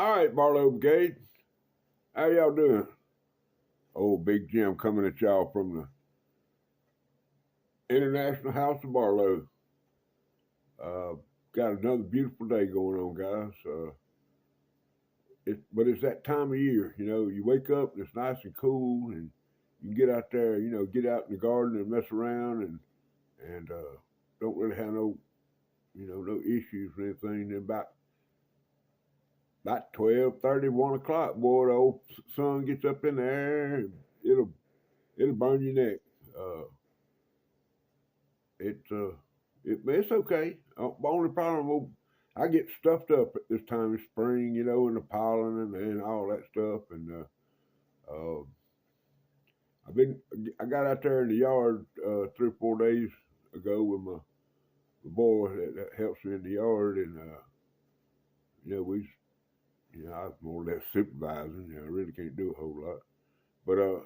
All right, Barlow Brigade. How y'all doing? Old Big Jim coming at y'all from the International House of Barlow. Uh, got another beautiful day going on, guys. But it's that time of year. You wake up and it's nice and cool, and you can get out there. Get out in the garden and mess around, and don't really have no issues or anything. Then about 12:30, 1 o'clock, boy, the old sun gets up in the air, and it'll burn your neck. Uh, it's okay. The only problem, I get stuffed up at this time of spring, and the pollen and all that stuff. And uh, I got out there in the yard 3 or 4 days ago with my boy that helps me in the yard, and we, I was more or less supervising. I really can't do a whole lot, but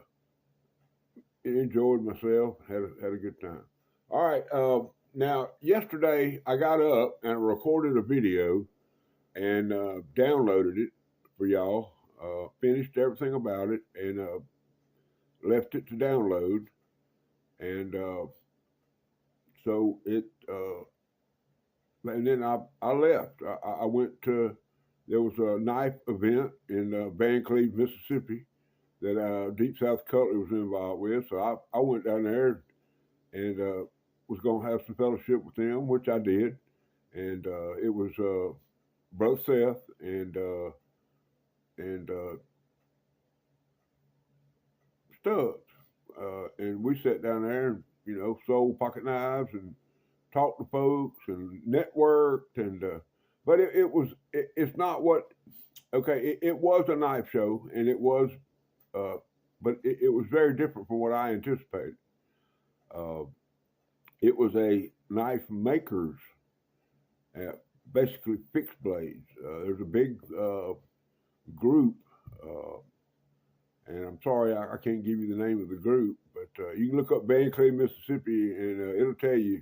enjoyed myself. Had a good time. All right. Now, yesterday I got up and recorded a video and downloaded it for y'all. Finished everything about it and left it to download. And so it, and then I left. I went to, there was a knife event in Van Cleve, Mississippi that Deep South Cutlery was involved with. So I went down there and was going to have some fellowship with them, which I did. And it was Brother Seth and Stubbs. And we sat down there and, sold pocket knives and talked to folks and networked. And but it's not what, okay, it was a knife show, and it was, but it was very different from what I anticipated. It was a knife makers, basically fixed blades. There's a big group, and I'm sorry I can't give you the name of the group, but you can look up Van Cleve, Mississippi, and it'll tell you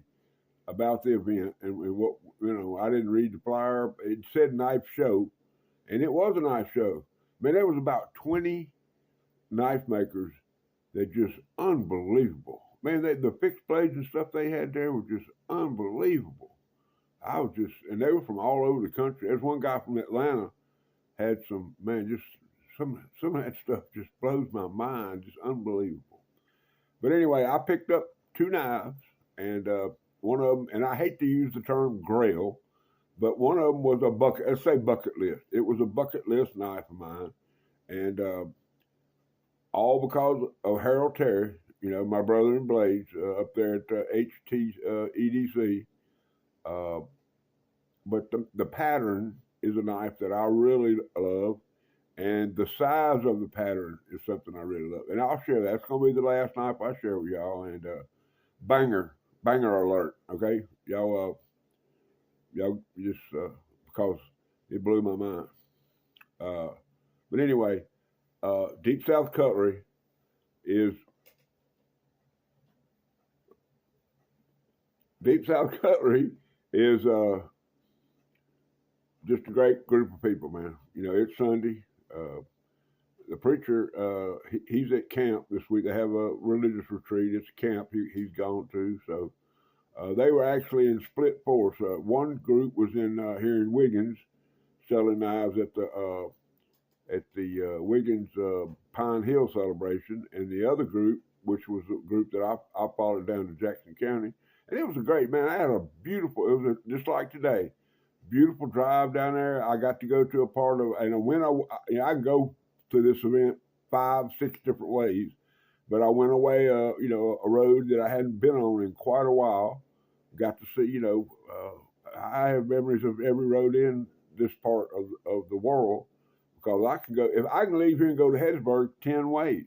about the event and what, I didn't read the flyer. It said knife show, and it was a knife show. Man, there was about 20 knife makers that just unbelievable. Man, the fixed blades and stuff they had there were just unbelievable. And they were from all over the country. There's one guy from Atlanta had some, man, just some of that stuff just blows my mind, just unbelievable. But anyway, I picked up 2 knives, and one of them, and I hate to use the term grail, but one of them was a bucket, let's say bucket list. It was a bucket list knife of mine, and all because of Harold Terry, my brother in blades up there at EDC. But the pattern is a knife that I really love, and the size of the pattern is something I really love. And I'll share that. It's going to be the last knife I share with y'all. And banger alert, okay? Y'all just because it blew my mind. But anyway, Deep South Cutlery is just a great group of people, man. It's Sunday. The preacher, he's at camp this week. They have a religious retreat. It's a camp he's gone to. So they were actually in split force. One group was in here in Wiggins selling knives at the Wiggins Pine Hill celebration, and the other group, which was a group that I followed down to Jackson County, and it was a great, man. I had a beautiful, it was just like today, beautiful drive down there. I got to go to a part of, and when I go to this event 5, 6 different ways, but I went away, a road that I hadn't been on in quite a while. Got to see, I have memories of every road in this part of the world, because I can leave here and go to Hattiesburg 10 ways.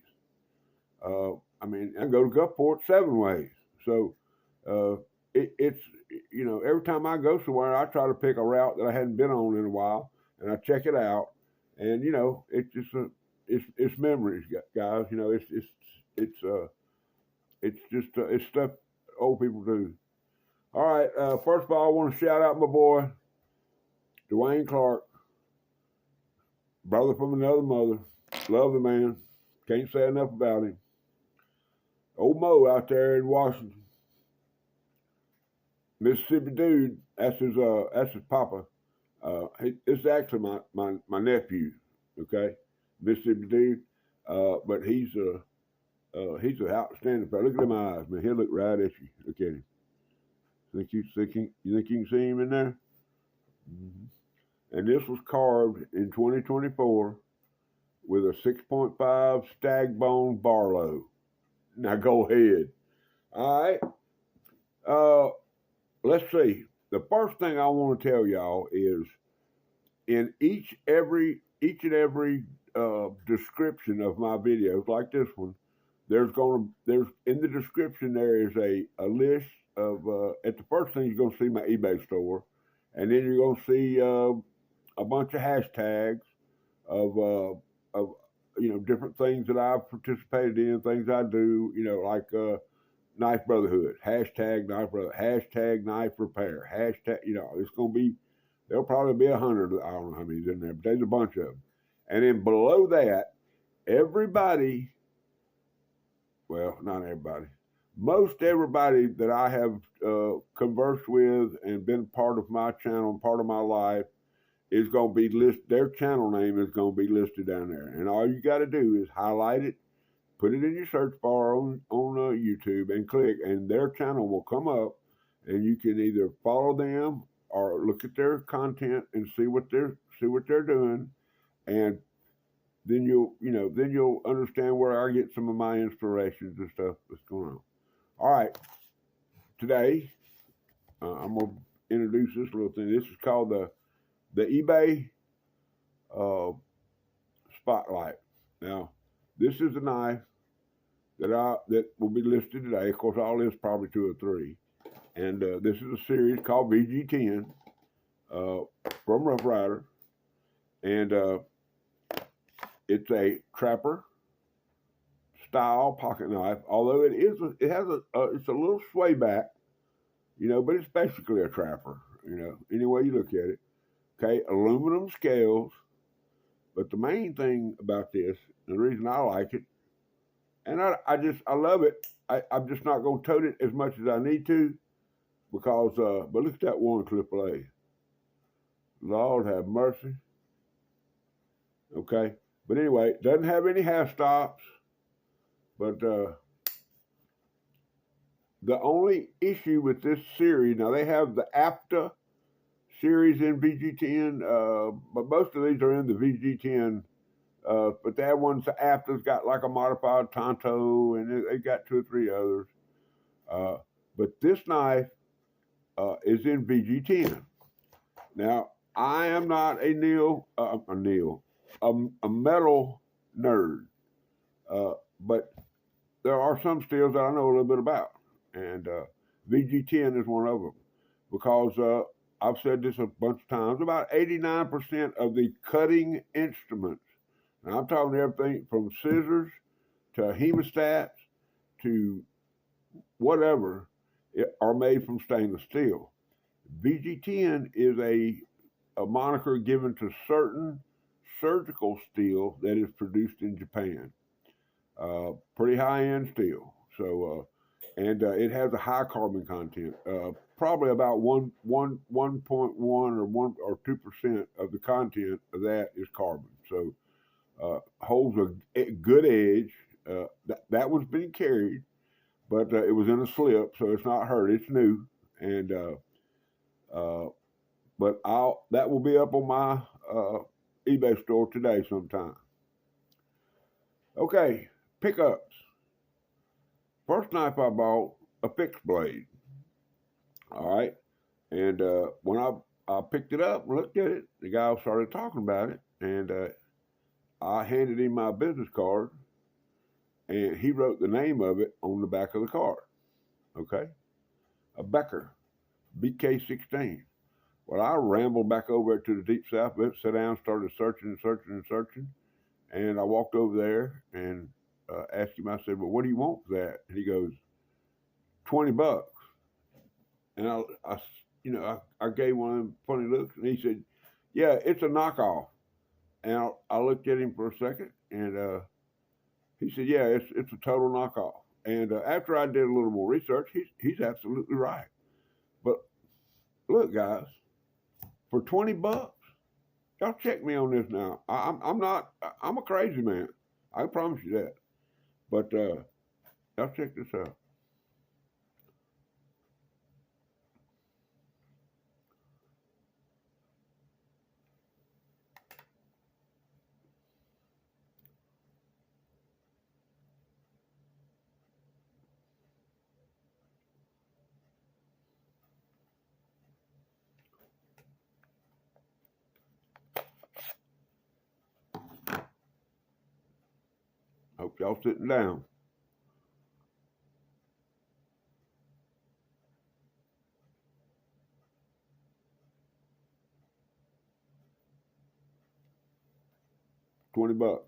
I can go to Gulfport 7 ways. So it's every time I go somewhere, I try to pick a route that I hadn't been on in a while, and I check it out. And it's just it's memories, guys. It's stuff old people do. All right. First of all, I want to shout out my boy Dwayne Clark. brother from another mother. Love the man. Can't say enough about him. Old Mo out there in Washington, Mississippi dude. That's his papa. It's actually my nephew. Okay, Mississippi dude. But he's an outstanding fellow. Look at them eyes, man. He'll look right at you. Look at him. You think you can see him in there? Mm-hmm. And this was carved in 2024 with a 6.5 stag bone Barlow. Now go ahead. All right. Let's see. The first thing I want to tell y'all is in each and every description of my videos, like this one, there's in the description there is a list of at the first thing you're gonna see my eBay store, and then you're gonna see a bunch of hashtags of different things that I've participated in, things I do, like Knife Brotherhood, hashtag Knife Brother, hashtag Knife Repair, hashtag, it's gonna be, there'll probably be 100. I don't know how many's in there, but there's a bunch of them. And then below that, everybody, well, not everybody, most everybody that I have conversed with and been part of my channel and part of my life is going to be listed. Their channel name is going to be listed down there. And all you got to do is highlight it, put it in your search bar on YouTube and click, and their channel will come up, and you can either follow them or look at their content and see what they're doing, and then you'll understand where I get some of my inspirations and stuff that's going on. All right, today I'm gonna introduce this little thing. This is called the eBay Spotlight. Now, this is a knife that will be listed today. Of course, I'll list probably 2 or 3. And this is a series called VG10 from Rough Rider, and it's a trapper style pocket knife. Although it's a little sway back, but it's basically a trapper. Any way you look at it. Okay, aluminum scales. But the main thing about this, and the reason I like it, and I love it. I'm just not going to tote it as much as I need to, because but look at that one AAA. Lord have mercy. Okay, but anyway, it doesn't have any half stops. But the only issue with this series, now they have the APTA series in VG10, but most of these are in the VG10. But that one's APTA's got like a modified Tonto, and they got 2 or 3 others. But this knife is in VG10. Now, I am not a metal nerd, but there are some steels that I know a little bit about, and VG10 is one of them, because I've said this a bunch of times, about 89% of the cutting instruments, and I'm talking everything from scissors to hemostats to whatever, are made from stainless steel. VG10 is a moniker given to certain surgical steel that is produced in Japan. Pretty high-end steel. So, and it has a high carbon content. Probably about 1.1 or 2% of the content of that is carbon. So, holds a good edge. That was being carried, but it was in a slip, so it's not hurt. It's new, and but that will be up on my eBay store today sometime. Okay, pickups. First knife I bought, a fixed blade. All right, and when I picked it up and looked at it, the guy started talking about it, and I handed him my business card, and he wrote the name of it on the back of the card. Okay, a Becker BK16. Well, I rambled back over to the Deep South, sat down, started searching, and I walked over there and asked him. I said, "Well, what do you want for that?" And he goes, $20. And I gave one of them funny looks, and he said, "Yeah, it's a knockoff." And I looked at him for a second, and he said, "Yeah, it's a total knockoff." And after I did a little more research, he's absolutely right. But look, guys, for $20, y'all check me on this now. I'm not. I'm a crazy man. I promise you that. But y'all check this out. Hope y'all sitting down. $20.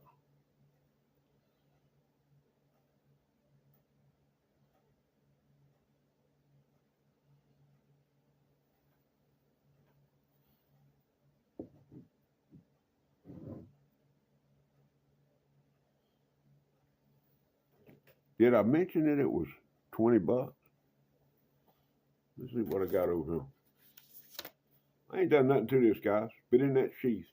Did I mention that it was $20? Let's see what I got over here. I ain't done nothing to this, guys. Been in that sheath.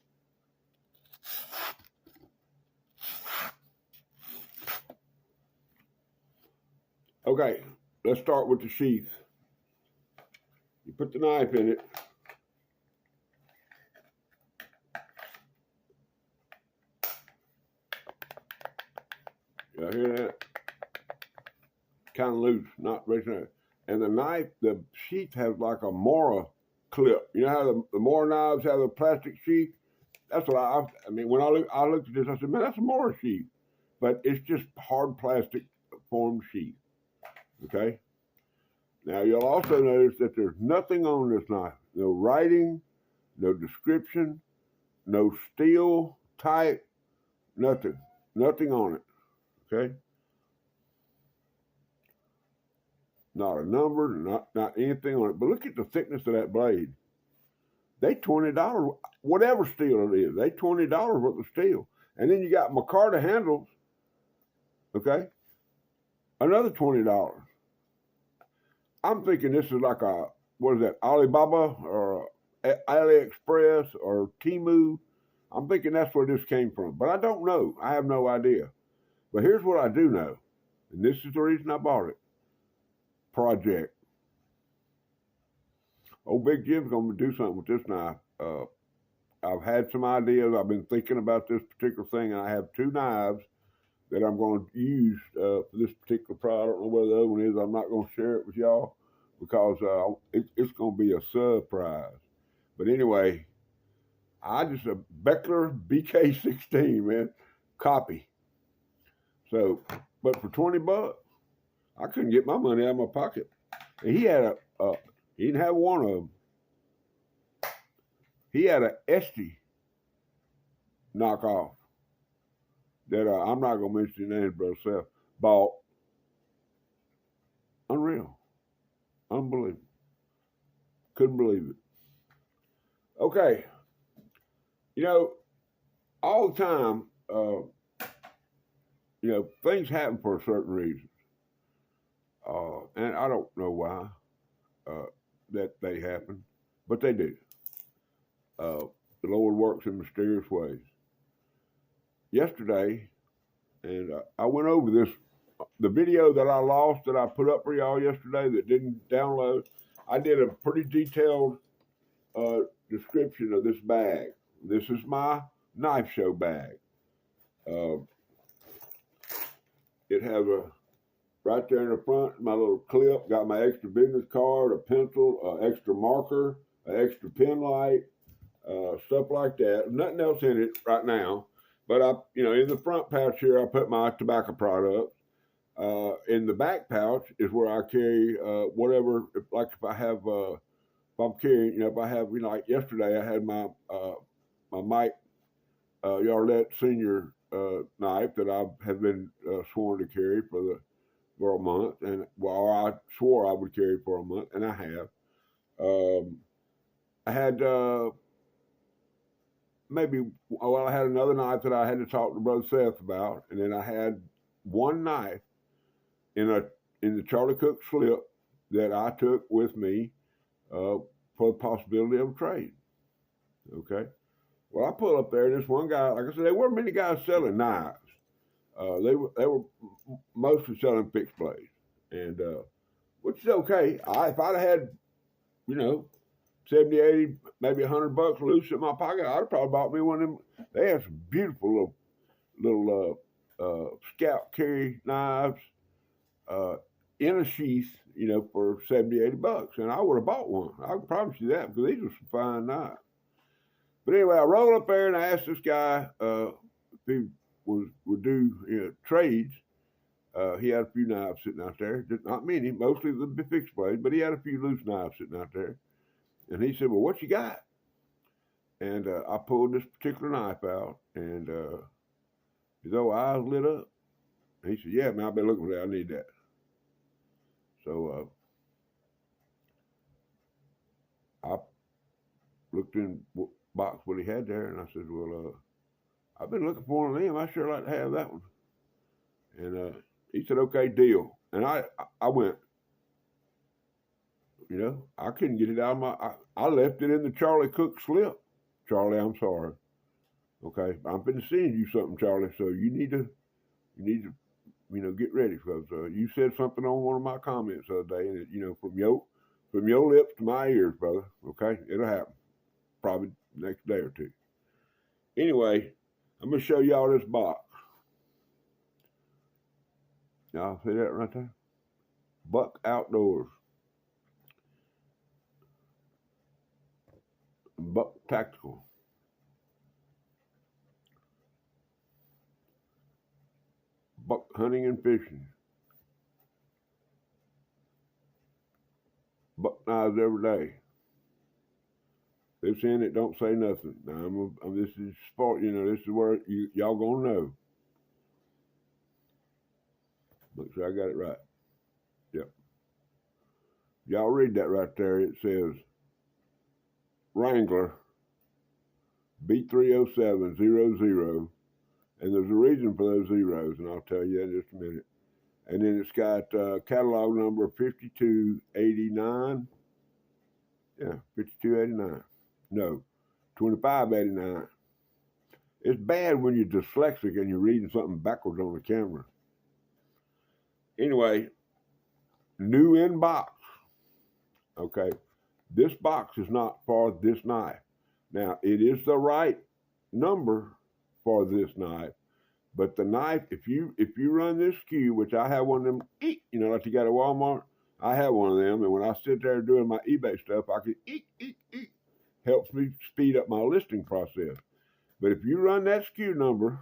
Okay, let's start with the sheath. You put the knife in it. Y'all hear that? Kind of loose, not very nice. And the knife, the sheath has like a Mora clip. You know how the Mora knives have a plastic sheath? That's what I mean, when I looked at this, I said, man, that's a Mora sheath. But it's just hard plastic formed sheath. Okay? Now, you'll also notice that there's nothing on this knife. No writing, no description, no steel type, nothing. Nothing on it. Okay? Not a number, not anything on it. But look at the thickness of that blade. They $20, whatever steel it is, they $20 worth of steel. And then you got micarta handles, okay? Another $20. I'm thinking this is like a, what is that, Alibaba or AliExpress or Temu. I'm thinking that's where this came from. But I don't know. I have no idea. But here's what I do know. And this is the reason I bought it. Project. Old Big Jim's going to do something with this knife. I've had some ideas. I've been thinking about this particular thing, and I have two knives that I'm going to use for this particular product. I don't know where the other one is. I'm not going to share it with y'all because it's going to be a surprise. But anyway, I just a Beckler BK16, man, copy. So, but for $20, I couldn't get my money out of my pocket. And he had he didn't have one of them. He had a Esty knockoff that I'm not going to mention the name, but Seth bought. Unreal. Unbelievable. Couldn't believe it. Okay. You know, all the time, you know, things happen for a certain reason. And I don't know why that they happen, but they do. The Lord works in mysterious ways. Yesterday, and I went over this, the video that I lost that I put up for y'all yesterday that didn't download. I did a pretty detailed description of this bag. This is my knife show bag. It has a, right there in the front, my little clip, got my extra business card, a pencil, an extra marker, an extra pen light, stuff like that. Nothing else in it right now. But I, you know, in the front pouch here, I put my tobacco products. In the back pouch is where I carry whatever, if I have, if I'm carrying, you know, if I have, you know, like yesterday, I had my my Mike Yarlett Senior knife that I have been sworn to carry for a month, and well, I swore I would carry for a month, and I have. I had maybe, well, I had another knife that I had to talk to Brother Seth about, and then I had one knife in the Charlie Cook slip that I took with me for the possibility of a trade. Okay. Well, I pull up there, and this one guy, like I said, there weren't many guys selling knives. They were mostly selling fixed blades, and which is okay. If I'd had, 70, 80, maybe $100 loose in my pocket, I'd have probably bought me one of them. They have some beautiful little scout carry knives in a sheath, for 70, $80, and I would have bought one. I can promise you that, because these are some fine knives. But anyway, I rolled up there and I asked this guy if he would do trades. He had a few knives sitting out there, not many, mostly the fixed blade, but he had a few loose knives sitting out there. And he said, "Well, what you got?" And I pulled this particular knife out, and his old eyes lit up. And he said, "Yeah, man, I've been looking for that. I need that." So I looked in the box what he had there, and I said, "Well, I've been looking for one of them. I sure like to have that one." And he said, "Okay, deal." And I went, I couldn't get it out of I left it in the Charlie Cook slip. Charlie, I'm sorry. Okay, I'm been sending you something, Charlie. So you need to, get ready, because you said something on one of my comments the other day, and from your lips to my ears, brother. Okay, it'll happen, probably next day or two. Anyway, I'm gonna show y'all this box. Y'all see that right there? Buck Outdoors. Buck Tactical. Buck Hunting and Fishing. Buck Knives Every Day. This in it don't say nothing. Now this is sport. This is where y'all gonna know. Make sure I got it right. Yep. Y'all read that right there. It says Wrangler B30700, and there's a reason for those zeros, and I'll tell you in just a minute. And then it's got catalog number 5289. Yeah, 5289. No, 2589. It's bad when you're dyslexic and you're reading something backwards on the camera. Anyway, new in box. Okay, this box is not for this knife. Now, it is the right number for this knife, but the knife, if you run this SKU, which I have one of them, like you got at Walmart, I have one of them, and when I sit there doing my eBay stuff, I can helps me speed up my listing process. But if you run that SKU number,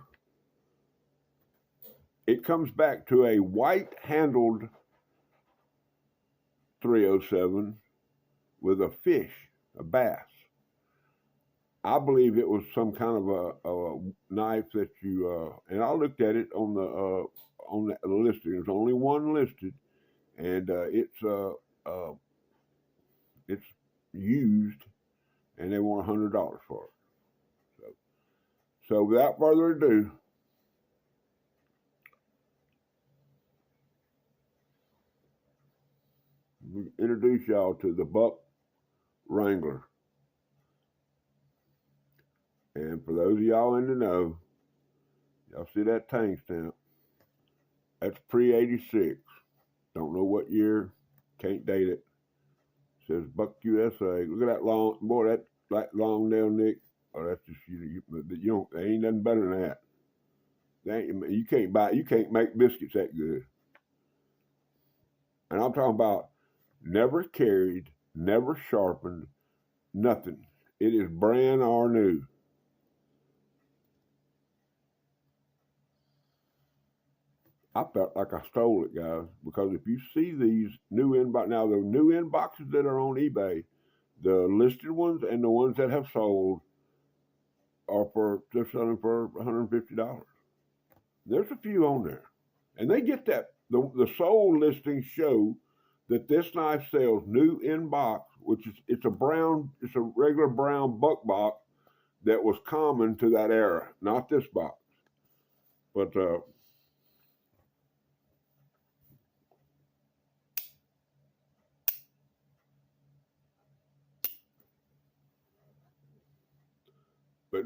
it comes back to a white-handled 307 with a fish, a bass. I believe it was some kind of a knife that you and I looked at it on the listing. There's only one listed, and it's used, and they want $100 for it. So without further ado, we introduce y'all to the Buck Wrangler. And for those of y'all in the know, y'all see that tank stamp? That's pre-86. Don't know what year, can't date it. Says Buck USA. Look at that long, boy, that long nail nick. Oh, that's just you don't. There ain't nothing better than that. You can't make biscuits that good. And I'm talking about never carried, never sharpened, nothing. It is brand new. I felt like I stole it, guys, because if you see these new inbox, now the new inboxes that are on eBay, the listed ones and the ones that have sold are they're selling for $150. There's a few on there, and they get that. The sold listings show that this knife sells new in box, which is it's a regular brown buck box that was common to that era, not this box. But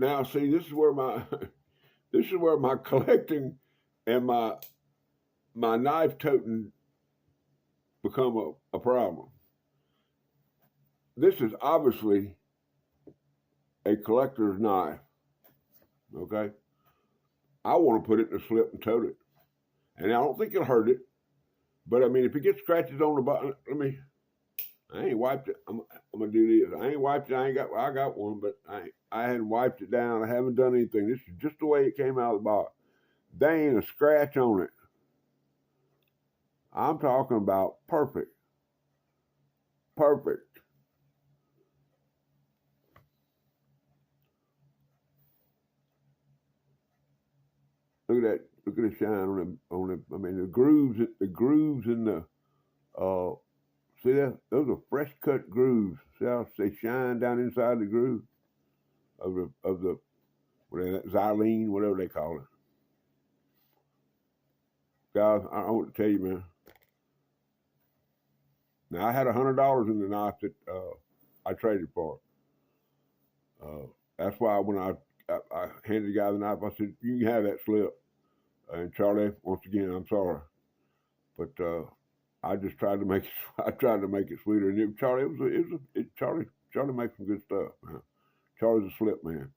now, see, this is where my this is where my collecting and my knife toting become a problem. This is obviously a collector's knife. Okay, I want to put it in a slip and tote it, and I don't think it'll hurt it. But I mean, if it gets scratches on the bottom, I ain't wiped it. I'm gonna do this. I ain't wiped it. I got one, but I hadn't wiped it down. I haven't done anything. This is just the way it came out of the box. There ain't a scratch on it. I'm talking about perfect. Perfect. Look at that. Look at the shine on it. I mean, the grooves in the see that? Those are fresh cut grooves. See how they shine down inside the groove of the whatever, xylene, whatever they call it. Guys, I want to tell you, man. Now I had $100 in the knife that I traded for. That's why when I handed the guy the knife, I said, "You can have that slip." And Charlie, once again, I'm sorry, but I just tried to make it. I tried to make it sweeter. And Charlie makes some good stuff, man. Charlie's a slip man,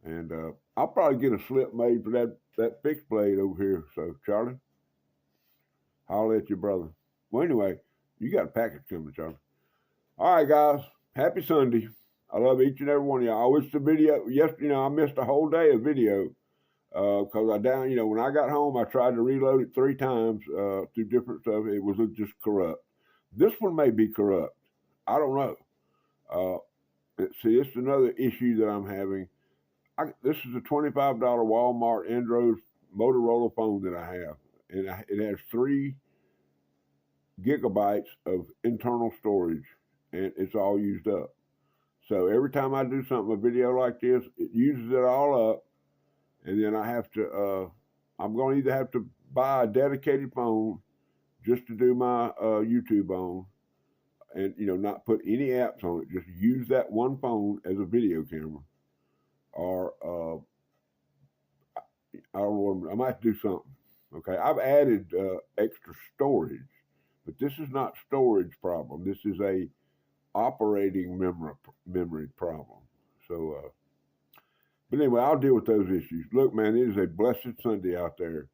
and I'll probably get a slip made for that fixed blade over here. So Charlie, holler at your brother. Well, anyway, you got a package coming, Charlie. All right, guys. Happy Sunday. I love each and every one of y'all. I wish the video yesterday. I missed a whole day of video because when I got home, I tried to reload it 3 times through different stuff. It was just corrupt. This one may be corrupt. I don't know. See, it's another issue that I'm having. This is a $25 Walmart Android Motorola phone that I have, and it has 3 gigabytes of internal storage, and it's all used up. So every time I do something, a video like this, it uses it all up, and then I have to, I'm going to either have to buy a dedicated phone just to do my YouTube on, and not put any apps on it, just use that one phone as a video camera, or I don't know, I might do something. Okay, I've added extra storage, but this is not storage problem. This is a operating memory problem. So, but anyway, I'll deal with those issues. Look, man, it is a blessed Sunday out there.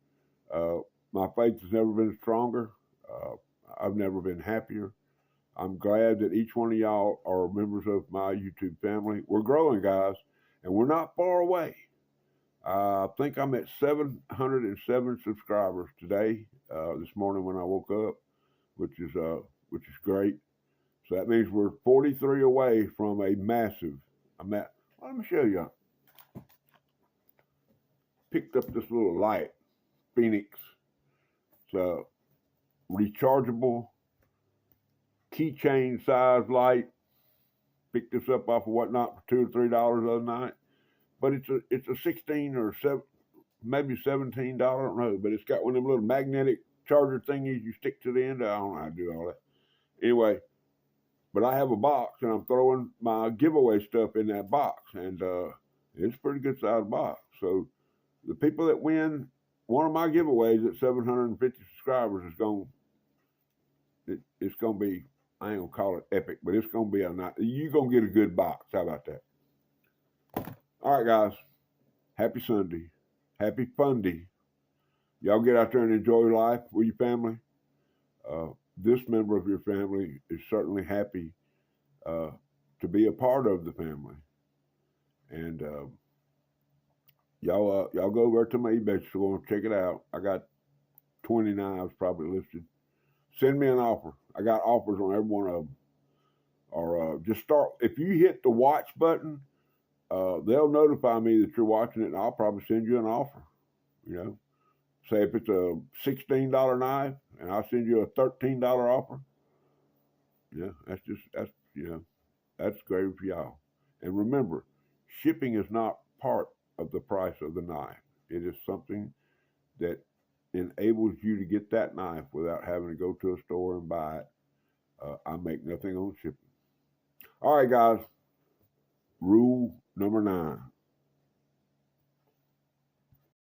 My faith has never been stronger. I've never been happier. I'm glad that each one of y'all are members of my YouTube family. We're growing, guys, and we're not far away. I think I'm at 707 subscribers today, this morning when I woke up, which is great. So that means we're 43 away from a massive. Let me show you. Picked up this little light, Phoenix. It's a rechargeable keychain size light. Picked this up off of Whatnot for $2 or $3 the other night. But it's a 16 or 7, maybe $17. I don't know. But it's got one of them little magnetic charger thingies you stick to the end. I don't know how to do all that. Anyway, but I have a box, and I'm throwing my giveaway stuff in that box, and it's a pretty good sized box. So the people that win one of my giveaways at 750 subscribers is it's gonna be, I ain't gonna call it epic, but it's gonna be you're gonna get a good box. How about that? All right, guys. Happy Sunday. Happy Funday. Y'all get out there and enjoy life with your family. This member of your family is certainly happy to be a part of the family. And y'all go over to my eBay store and check it out. I got 20 knives probably listed. Send me an offer. I got offers on every one of them. Or just start, if you hit the watch button, they'll notify me that you're watching it, and I'll probably send you an offer. Say if it's a $16 knife, and I'll send you a $13 offer. Yeah, that's gravy for y'all. And remember, shipping is not part of the price of the knife. It is something that enables you to get that knife without having to go to a store and buy it. I make nothing on shipping. All right, guys. Rule number 9.